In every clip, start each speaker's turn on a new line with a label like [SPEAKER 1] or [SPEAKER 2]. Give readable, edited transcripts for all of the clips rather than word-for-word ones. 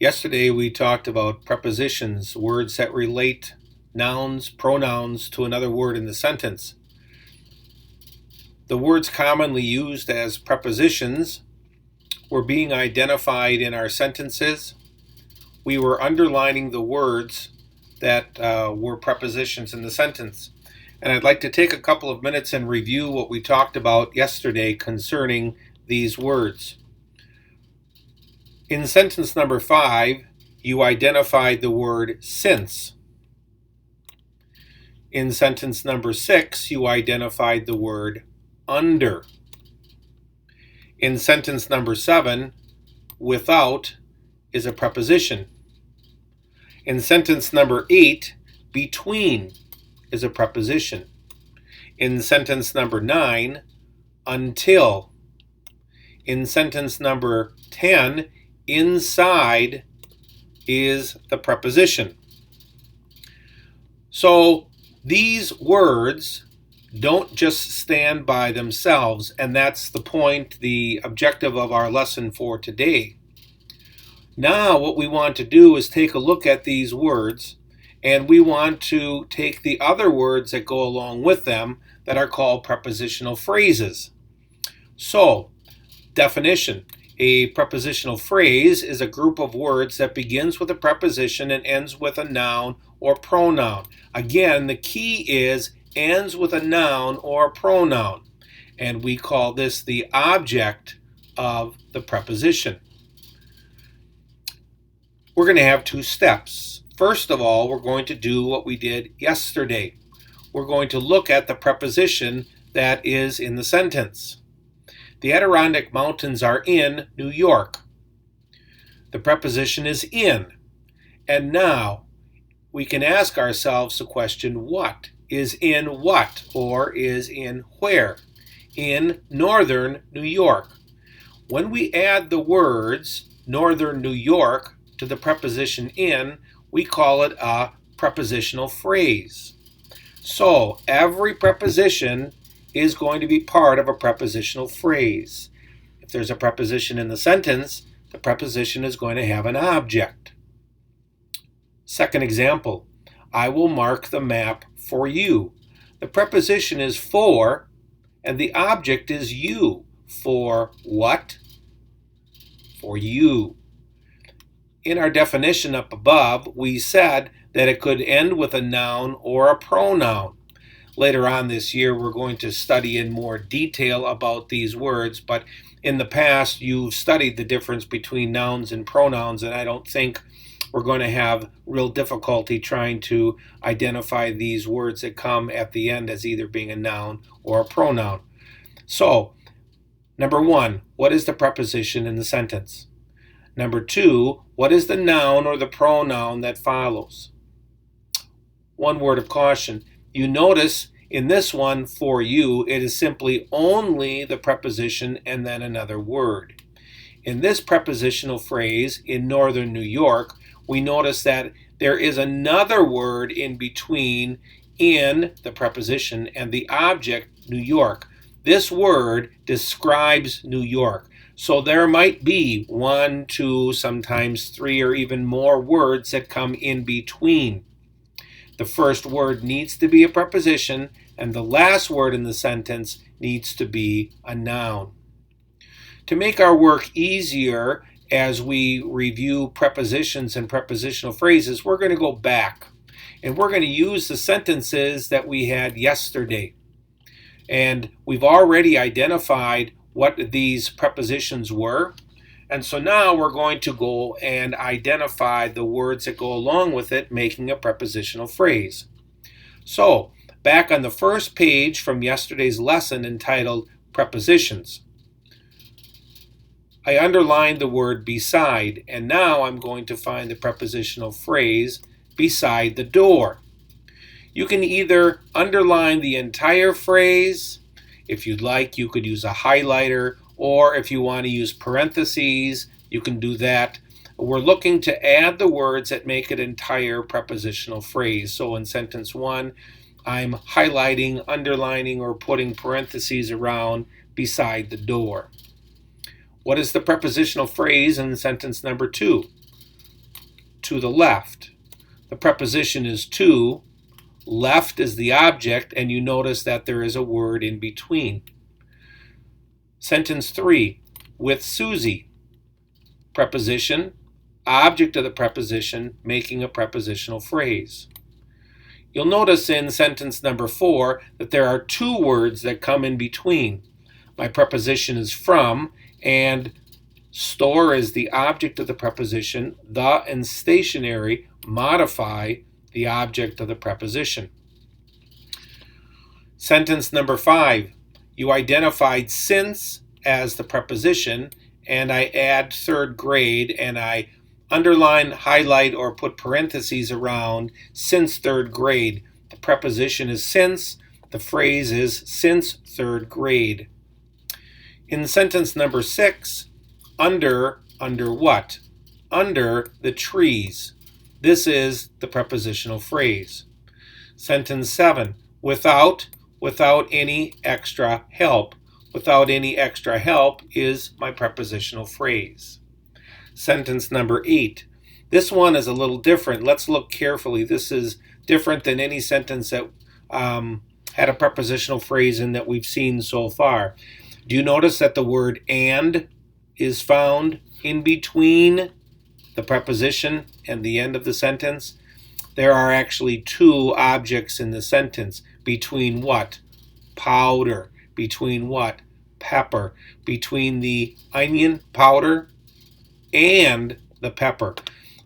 [SPEAKER 1] Yesterday we talked about prepositions, words that relate nouns, pronouns to another word in the sentence. The words commonly used as prepositions were being identified in our sentences. We were underlining the words that were prepositions in the sentence. And I'd like to take a couple of minutes and review what we talked about yesterday concerning these words. In sentence number 5, you identified the word since. In sentence number 6, you identified the word under. In sentence number 7, without is a preposition. In sentence number 8, between is a preposition. In sentence number 9, until. In sentence number 10, inside is the preposition. So these words don't just stand by themselves, and that's the point, the objective of our lesson for today. Now what we want to do is take a look at these words, and we want to take the other words that go along with them that are called prepositional phrases. So, definition. A prepositional phrase is a group of words that begins with a preposition and ends with a noun or pronoun. Again, the key is ends with a noun or a pronoun, and we call this the object of the preposition. We're going to have 2 steps. First of all, we're going to do what we did yesterday. We're going to look at the preposition that is in the sentence. The Adirondack Mountains are in New York. The preposition is in. And now we can ask ourselves the question, what is in what, or is in where? In northern New York. When we add the words northern New York to the preposition in, we call it a prepositional phrase. So every preposition is going to be part of a prepositional phrase. If there's a preposition in the sentence, the preposition is going to have an object. Second example, I will mark the map for you. The preposition is for, and the object is you. For what? For you. In our definition up above, we said that it could end with a noun or a pronoun. Later on this year, we're going to study in more detail about these words, but in the past, you've studied the difference between nouns and pronouns, and I don't think we're going to have real difficulty trying to identify these words that come at the end as either being a noun or a pronoun. So, number 1, what is the preposition in the sentence? Number 2, what is the noun or the pronoun that follows? One word of caution. You notice in this one, for you, it is simply only the preposition and then another word. In this prepositional phrase, in northern New York, we notice that there is another word in between in the preposition and the object, New York. This word describes New York. So there might be 1, 2, sometimes 3, or even more words that come in between. The first word needs to be a preposition, and the last word in the sentence needs to be a noun. To make our work easier as we review prepositions and prepositional phrases, we're going to go back, and we're going to use the sentences that we had yesterday. And we've already identified what these prepositions were. And so now we're going to go and identify the words that go along with it, making a prepositional phrase. So, back on the first page from yesterday's lesson entitled Prepositions, I underlined the word beside, and now I'm going to find the prepositional phrase beside the door. You can either underline the entire phrase. If you'd like, you could use a highlighter, or if you want to use parentheses, you can do that. We're looking to add the words that make an entire prepositional phrase. So in sentence 1, I'm highlighting, underlining, or putting parentheses around beside the door. What is the prepositional phrase in sentence number 2? to the left. The preposition is to, left is the object, and you notice that there is a word in between. Sentence 3, with Susie. Preposition, object of the preposition, making a prepositional phrase. You'll notice in sentence number 4 that there are two words that come in between. My preposition is from, and store is the object of the preposition. The and stationary modify the object of the preposition. Sentence number 5, you identified since as the preposition, and I add third grade, and I underline, highlight, or put parentheses around since third grade. The preposition is since, the phrase is since third grade. In sentence number 6, under what? Under the trees. This is the prepositional phrase. Sentence 7, without any extra help. Without any extra help is my prepositional phrase. Sentence number 8. This one is a little different. Let's look carefully. This is different than any sentence that had a prepositional phrase in that we've seen so far. Do you notice that the word and is found in between the preposition and the end of the sentence? There are actually two objects in the sentence. Between what? Powder. Between what? Pepper. Between the onion powder and the pepper.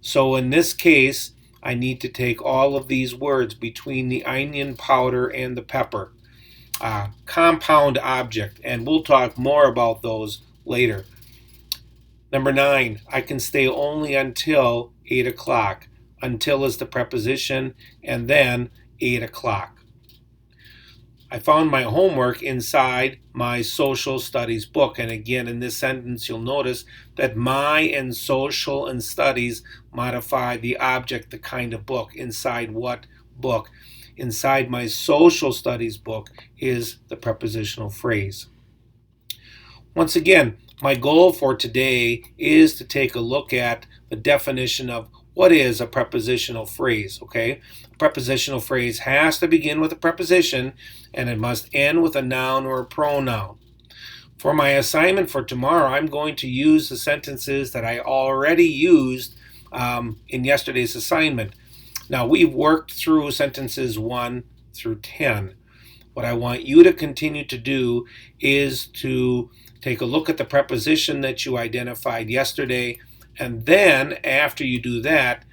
[SPEAKER 1] So in this case, I need to take all of these words between the onion powder and the pepper. Compound object, and we'll talk more about those later. Number 9, I can stay only until 8 o'clock. Until is the preposition, and then 8 o'clock. I found my homework inside my social studies book, and again in this sentence you'll notice that my and social and studies modify the object, the kind of book. Inside what book? Inside my social studies book is the prepositional phrase. Once again, my goal for today is to take a look at the definition of what is a prepositional phrase, okay? A prepositional phrase has to begin with a preposition, and it must end with a noun or a pronoun. For my assignment for tomorrow, I'm going to use the sentences that I already used in yesterday's assignment. Now, we've worked through sentences 1 through 10. What I want you to continue to do is to take a look at the preposition that you identified yesterday, and then after you do that,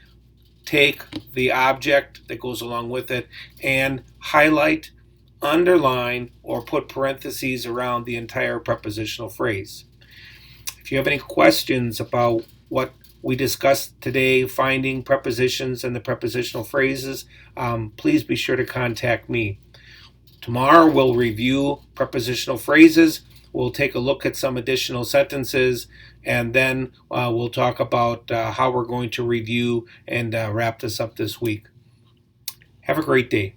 [SPEAKER 1] take the object that goes along with it and highlight, underline, or put parentheses around the entire prepositional phrase. If you have any questions about what we discussed today, finding prepositions and the prepositional phrases, please be sure to contact me. Tomorrow we'll review prepositional phrases. We'll take a look at some additional sentences, and then we'll talk about how we're going to review and wrap this up this week. Have a great day.